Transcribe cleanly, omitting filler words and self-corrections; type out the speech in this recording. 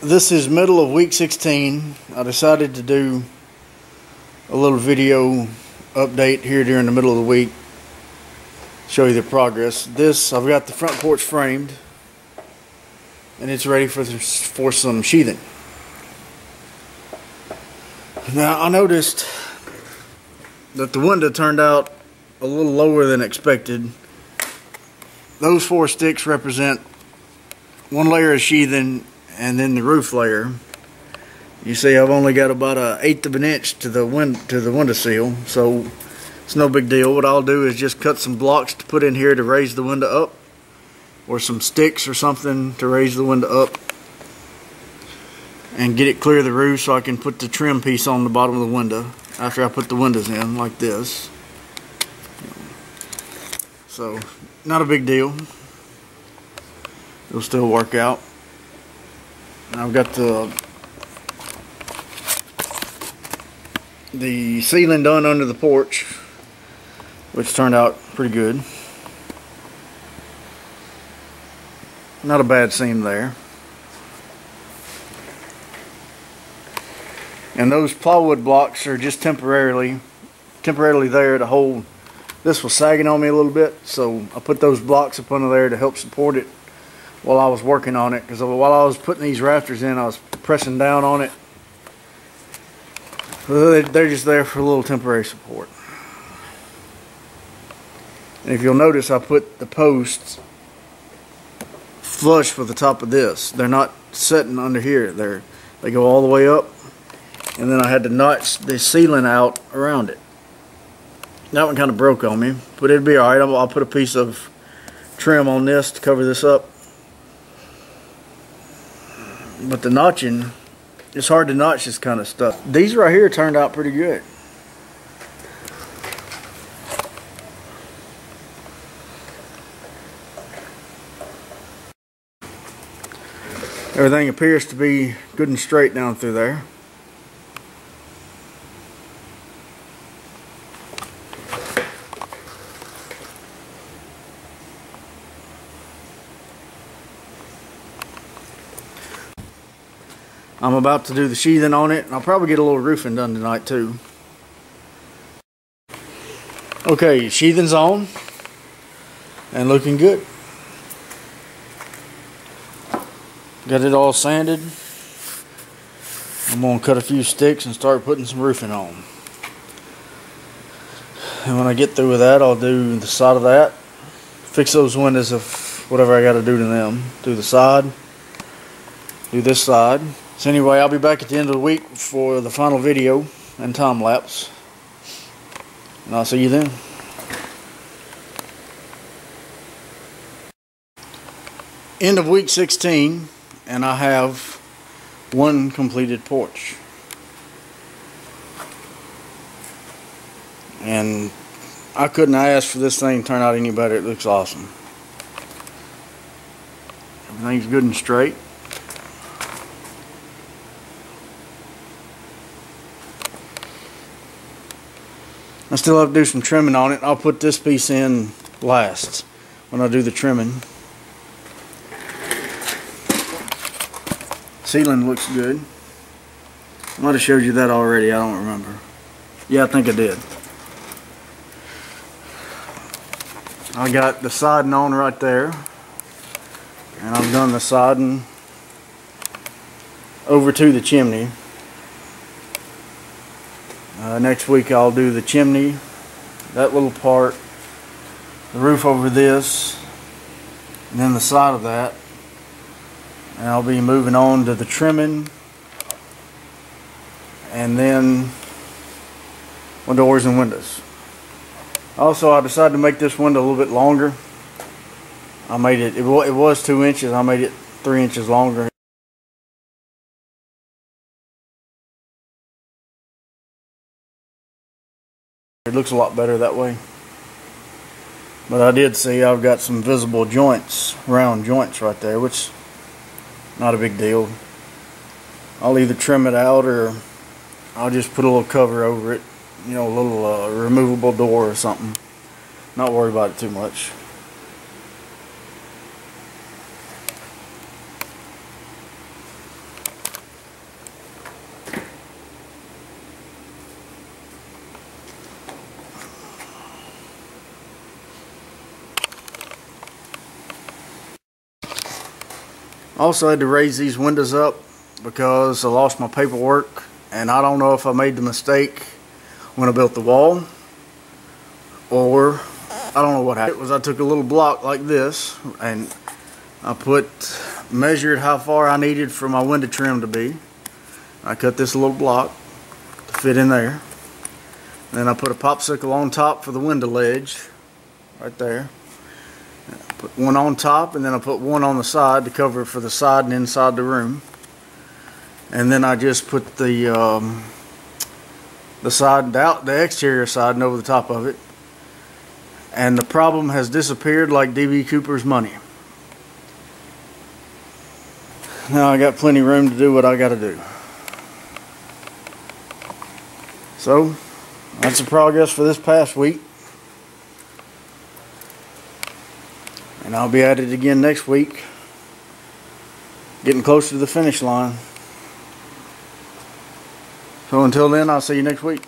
This is middle of week 16. I decided to do a little video update here during the middle of the week. Show you the progress. I've got the front porch framed and it's ready for some sheathing. Now I noticed that the window turned out a little lower than expected. Those 4 sticks represent one layer of sheathing and then the roof layer. You see I've only got about 1/8 of an inch to the window sill, so it's no big deal. What I'll do is just cut some blocks to put in here to raise the window up, or some sticks or something to raise the window up, and get it clear of the roof so I can put the trim piece on the bottom of the window after I put the windows in like this. So not a big deal. It'll still work out. I've got the ceiling done under the porch, which turned out pretty good. Not a bad seam there. And those plywood blocks are just temporarily there to hold. This was sagging on me a little bit, so I put those blocks up under there to help support it while I was working on it, because while I was putting these rafters in, I was pressing down on it. They're just there for a little temporary support. And if you'll notice, I put the posts flush with the top of this. They're not sitting under here. They go all the way up, and then I had to notch the ceiling out around it. That one kind of broke on me, but it'd be alright. I'll put a piece of trim on this to cover this up. But the notching, it's hard to notch this kind of stuff. These right here turned out pretty good. Everything appears to be good and straight down through there. I'm about to do the sheathing on it, and I'll probably get a little roofing done tonight too. Okay, sheathing's on and looking good. Got it all sanded. I'm going to cut a few sticks and start putting some roofing on. And when I get through with that, I'll do the side of that. Fix those windows of whatever I got to do to them. Do the side. Do this side. So anyway, I'll be back at the end of the week for the final video and time lapse. And I'll see you then. End of week 16, and I have one completed porch. And I couldn't ask for this thing to turn out any better. It looks awesome. Everything's good and straight. I still have to do some trimming on it. I'll put this piece in last when I do the trimming. Ceiling looks good. I might have showed you that already. I don't remember. Yeah, I think I did. I got the siding on right there, and I've done the siding over to the chimney. Next week I'll do the chimney, that little part, the roof over this, and then the side of that. And I'll be moving on to the trimming, and then doors and windows. Also, I decided to make this window a little bit longer. I made it was 2 inches, I made it 3 inches longer. It looks a lot better that way. But I did see I've got some visible joints, round joints right there, which not a big deal. I'll either trim it out or I'll just put a little cover over it, you know, a little removable door or something. Not worry about it too much. Also had to raise these windows up because I lost my paperwork, and I don't know if I made the mistake when I built the wall, or I don't know what happened. It was I took a little block like this and I measured how far I needed for my window trim to be. I cut this little block to fit in there. Then I put a popsicle on top for the window ledge right there. I put one on top, and then I put one on the side to cover for the side and inside the room. And then I just put the side out, the exterior siding over the top of it. And the problem has disappeared like D.B. Cooper's money. Now I got plenty of room to do what I got to do. So that's the progress for this past week. And I'll be at it again next week. Getting closer to the finish line. So until then, I'll see you next week.